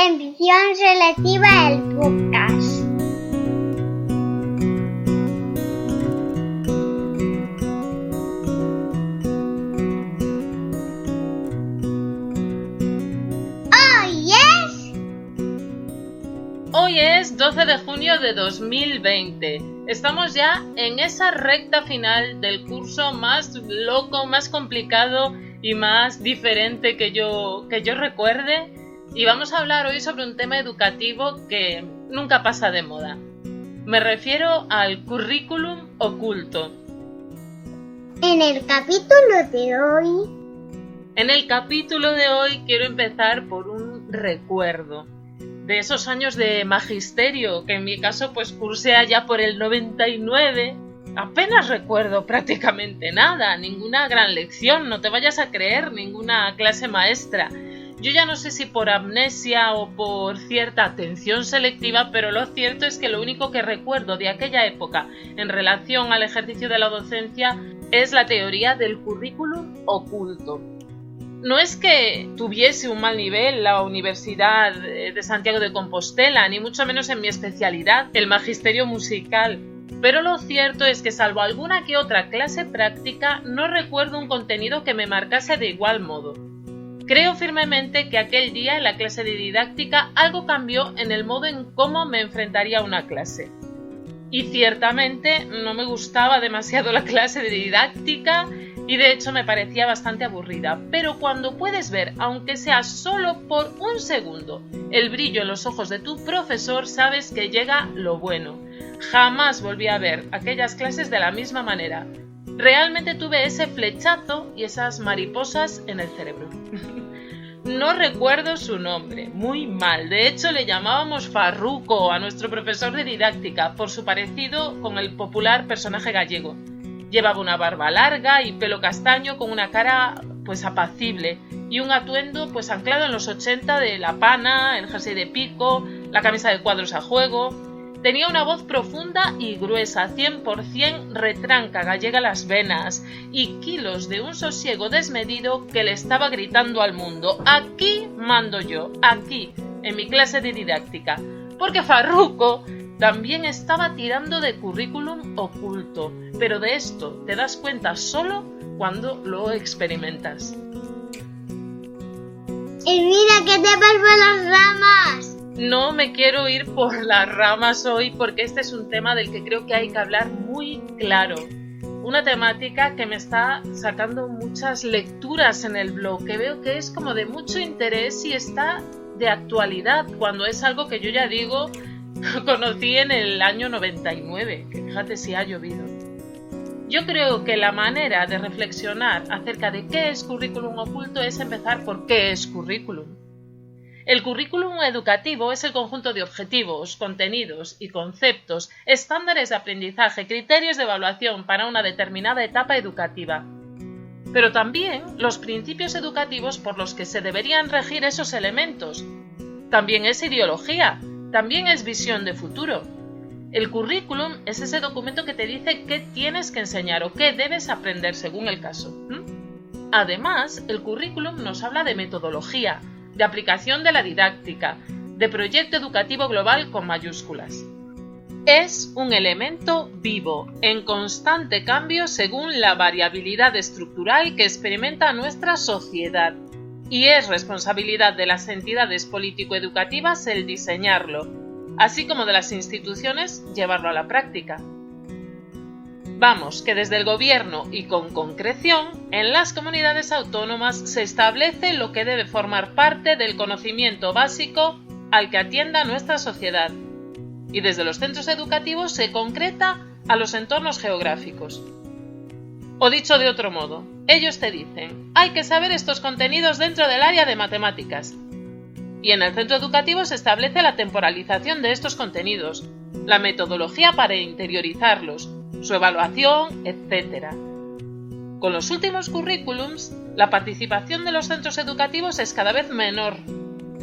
Atención selectiva del podcast. Hoy es 12 de junio de 2020. Estamos ya en esa recta final del curso más loco, más complicado y más diferente que yo recuerde. Y vamos a hablar hoy sobre un tema educativo que nunca pasa de moda. Me refiero al currículum oculto. En el capítulo de hoy quiero empezar por un recuerdo de esos años de magisterio, que en mi caso pues cursé allá por el 99. Apenas recuerdo prácticamente nada, ninguna gran lección, no te vayas a creer, ninguna clase maestra. Yo ya no sé si por amnesia o por cierta atención selectiva, pero lo cierto es que lo único que recuerdo de aquella época en relación al ejercicio de la docencia es la teoría del currículum oculto. No es que tuviese un mal nivel la Universidad de Santiago de Compostela, ni mucho menos en mi especialidad, el magisterio musical, pero lo cierto es que salvo alguna que otra clase práctica, no recuerdo un contenido que me marcase de igual modo. Creo firmemente que aquel día en la clase de didáctica algo cambió en el modo en cómo me enfrentaría a una clase. Y ciertamente no me gustaba demasiado la clase de didáctica y de hecho me parecía bastante aburrida. Pero cuando puedes ver, aunque sea solo por un segundo, el brillo en los ojos de tu profesor, sabes que llega lo bueno. Jamás volví a ver aquellas clases de la misma manera. Realmente tuve ese flechazo y esas mariposas en el cerebro. No recuerdo su nombre, muy mal. De hecho, le llamábamos Farruco a nuestro profesor de didáctica por su parecido con el popular personaje gallego. Llevaba una barba larga y pelo castaño con una cara pues apacible y un atuendo pues anclado en los 80 de la pana, el jersey de pico, la camisa de cuadros a juego. Tenía una voz profunda y gruesa, 100% retranca gallega las venas y kilos de un sosiego desmedido que le estaba gritando al mundo: aquí mando yo, aquí, en mi clase de didáctica. Porque Farruco también estaba tirando de currículum oculto, pero de esto te das cuenta solo cuando lo experimentas. Y mira que te vas por las ramas. No me quiero ir por las ramas hoy porque este es un tema del que creo que hay que hablar muy claro. Una temática que me está sacando muchas lecturas en el blog, que veo que es como de mucho interés y está de actualidad, cuando es algo que yo ya digo, conocí en el año 99, que fíjate si ha llovido. Yo creo que la manera de reflexionar acerca de qué es currículum oculto es empezar por qué es currículum. El currículum educativo es el conjunto de objetivos, contenidos y conceptos, estándares de aprendizaje, criterios de evaluación para una determinada etapa educativa. Pero también los principios educativos por los que se deberían regir esos elementos. También es ideología, también es visión de futuro. El currículum es ese documento que te dice qué tienes que enseñar o qué debes aprender según el caso. Además, el currículum nos habla de metodología, de aplicación de la didáctica, de proyecto educativo global con mayúsculas. Es un elemento vivo, en constante cambio según la variabilidad estructural que experimenta nuestra sociedad, y es responsabilidad de las entidades político-educativas el diseñarlo, así como de las instituciones llevarlo a la práctica. Vamos, que desde el gobierno y con concreción, en las comunidades autónomas se establece lo que debe formar parte del conocimiento básico al que atienda nuestra sociedad. Y desde los centros educativos se concreta a los entornos geográficos. O dicho de otro modo, ellos te dicen: hay que saber estos contenidos dentro del área de matemáticas. Y en el centro educativo se establece la temporalización de estos contenidos, la metodología para interiorizarlos, su evaluación, etc. Con los últimos currículums, la participación de los centros educativos es cada vez menor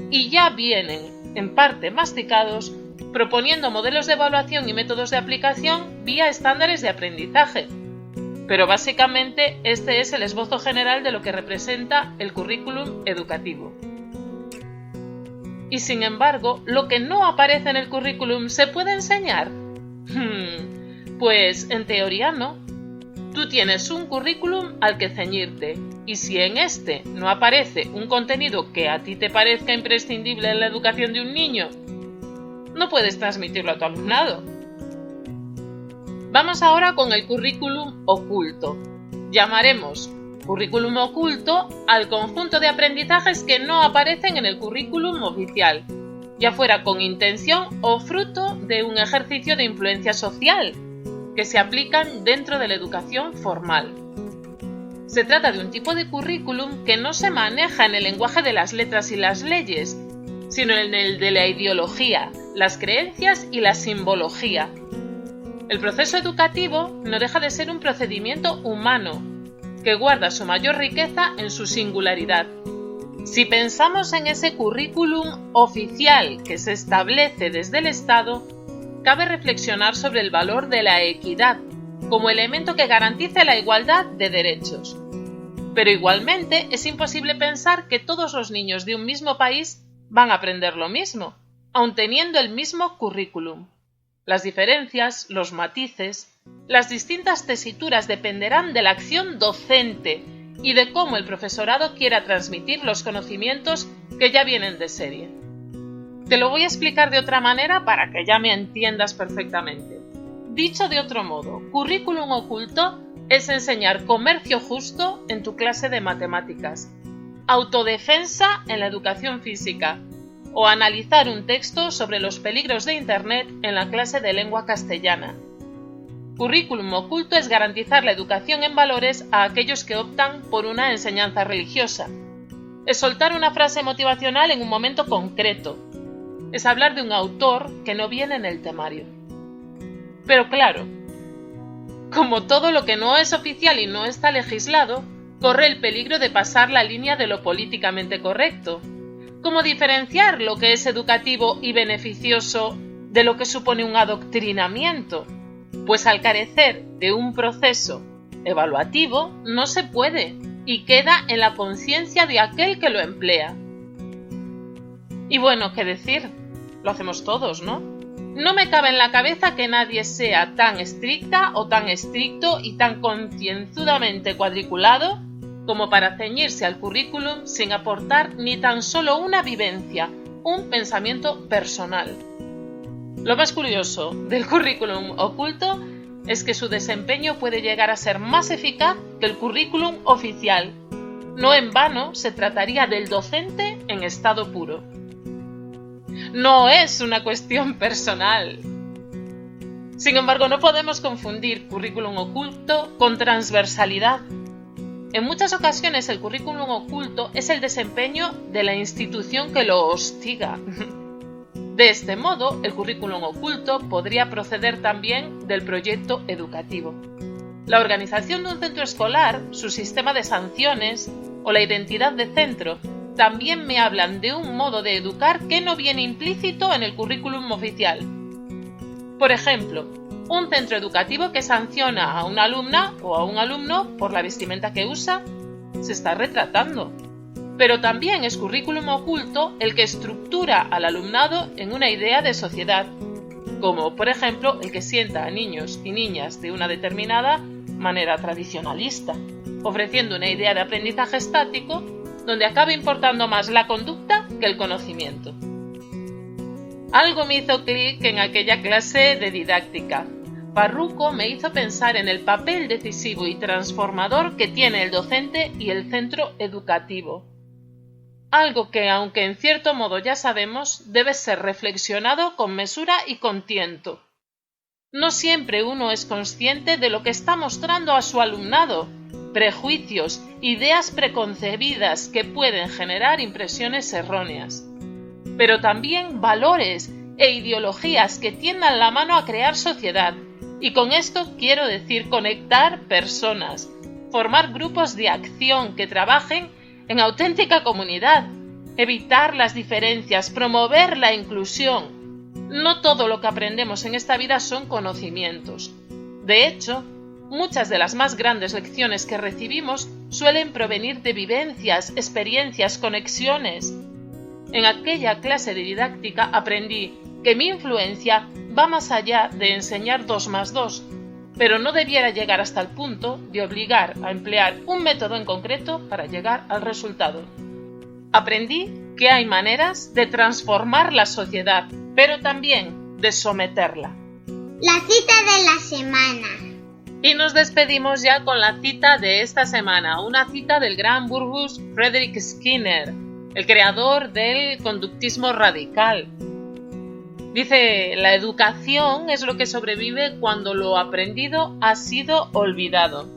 y ya vienen, en parte masticados, proponiendo modelos de evaluación y métodos de aplicación vía estándares de aprendizaje. Pero básicamente este es el esbozo general de lo que representa el currículum educativo. Y sin embargo, lo que no aparece en el currículum ¿se puede enseñar? Pues en teoría no. Tú tienes un currículum al que ceñirte, y si en este no aparece un contenido que a ti te parezca imprescindible en la educación de un niño, no puedes transmitirlo a tu alumnado. Vamos ahora con el currículum oculto. Llamaremos currículum oculto al conjunto de aprendizajes que no aparecen en el currículum oficial, ya fuera con intención o fruto de un ejercicio de influencia social, que se aplican dentro de la educación formal. Se trata de un tipo de currículum que no se maneja en el lenguaje de las letras y las leyes, sino en el de la ideología, las creencias y la simbología. El proceso educativo no deja de ser un procedimiento humano, que guarda su mayor riqueza en su singularidad. Si pensamos en ese currículum oficial que se establece desde el Estado, cabe reflexionar sobre el valor de la equidad como elemento que garantice la igualdad de derechos. Pero igualmente es imposible pensar que todos los niños de un mismo país van a aprender lo mismo, aun teniendo el mismo currículum. Las diferencias, los matices, las distintas tesituras dependerán de la acción docente y de cómo el profesorado quiera transmitir los conocimientos que ya vienen de serie. Te lo voy a explicar de otra manera para que ya me entiendas perfectamente. Dicho de otro modo, currículum oculto es enseñar comercio justo en tu clase de matemáticas, autodefensa en la educación física o analizar un texto sobre los peligros de Internet en la clase de lengua castellana. Currículum oculto es garantizar la educación en valores a aquellos que optan por una enseñanza religiosa. Es soltar una frase motivacional en un momento concreto. Es hablar de un autor que no viene en el temario. Pero claro, como todo lo que no es oficial y no está legislado, corre el peligro de pasar la línea de lo políticamente correcto. ¿Cómo diferenciar lo que es educativo y beneficioso de lo que supone un adoctrinamiento? Pues al carecer de un proceso evaluativo no se puede y queda en la conciencia de aquel que lo emplea. Y bueno, ¿qué decir? Lo hacemos todos, ¿no? No me cabe en la cabeza que nadie sea tan estricta o tan estricto y tan concienzudamente cuadriculado como para ceñirse al currículum sin aportar ni tan solo una vivencia, un pensamiento personal. Lo más curioso del currículum oculto es que su desempeño puede llegar a ser más eficaz que el currículum oficial. No en vano se trataría del docente en estado puro. No es una cuestión personal. Sin embargo, no podemos confundir currículum oculto con transversalidad. En muchas ocasiones el currículum oculto es el desempeño de la institución que lo hostiga. De este modo, el currículum oculto podría proceder también del proyecto educativo. La organización de un centro escolar, su sistema de sanciones o la identidad de centro también me hablan de un modo de educar que no viene implícito en el currículum oficial. Por ejemplo, un centro educativo que sanciona a una alumna o a un alumno por la vestimenta que usa se está retratando. Pero también es currículum oculto el que estructura al alumnado en una idea de sociedad, como por ejemplo el que sienta a niños y niñas de una determinada manera tradicionalista, ofreciendo una idea de aprendizaje estático donde acaba importando más la conducta que el conocimiento. Algo me hizo clic en aquella clase de didáctica. Parruco me hizo pensar en el papel decisivo y transformador que tiene el docente y el centro educativo. Algo que, aunque en cierto modo ya sabemos, debe ser reflexionado con mesura y con tiento. No siempre uno es consciente de lo que está mostrando a su alumnado, prejuicios, ideas preconcebidas que pueden generar impresiones erróneas, pero también valores e ideologías que tiendan la mano a crear sociedad, y con esto quiero decir conectar personas, formar grupos de acción que trabajen en auténtica comunidad, evitar las diferencias, promover la inclusión. No todo lo que aprendemos en esta vida son conocimientos. De hecho, muchas de las más grandes lecciones que recibimos suelen provenir de vivencias, experiencias, conexiones. En aquella clase de didáctica aprendí que mi influencia va más allá de enseñar 2 más 2, pero no debiera llegar hasta el punto de obligar a emplear un método en concreto para llegar al resultado. Aprendí que hay maneras de transformar la sociedad, pero también de someterla. La cita de la semana. Y nos despedimos ya con la cita de esta semana, una cita del gran Burrhus Frederick Skinner, el creador del conductismo radical. Dice, la educación es lo que sobrevive cuando lo aprendido ha sido olvidado.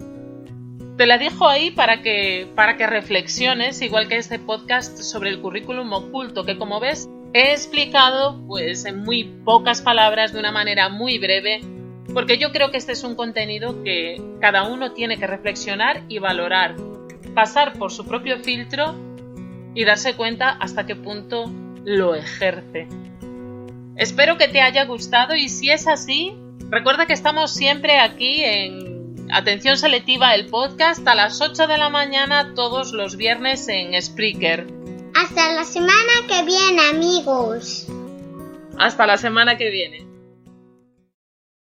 Te la dejo ahí para que reflexiones, igual que este podcast sobre el currículum oculto, que como ves he explicado pues en muy pocas palabras, de una manera muy breve, porque yo creo que este es un contenido que cada uno tiene que reflexionar y valorar, pasar por su propio filtro y darse cuenta hasta qué punto lo ejerce. Espero que te haya gustado y si es así, recuerda que estamos siempre aquí en Atención Selectiva, el podcast, a las 8 de la mañana todos los viernes en Spreaker. Hasta la semana que viene, amigos. Hasta la semana que viene.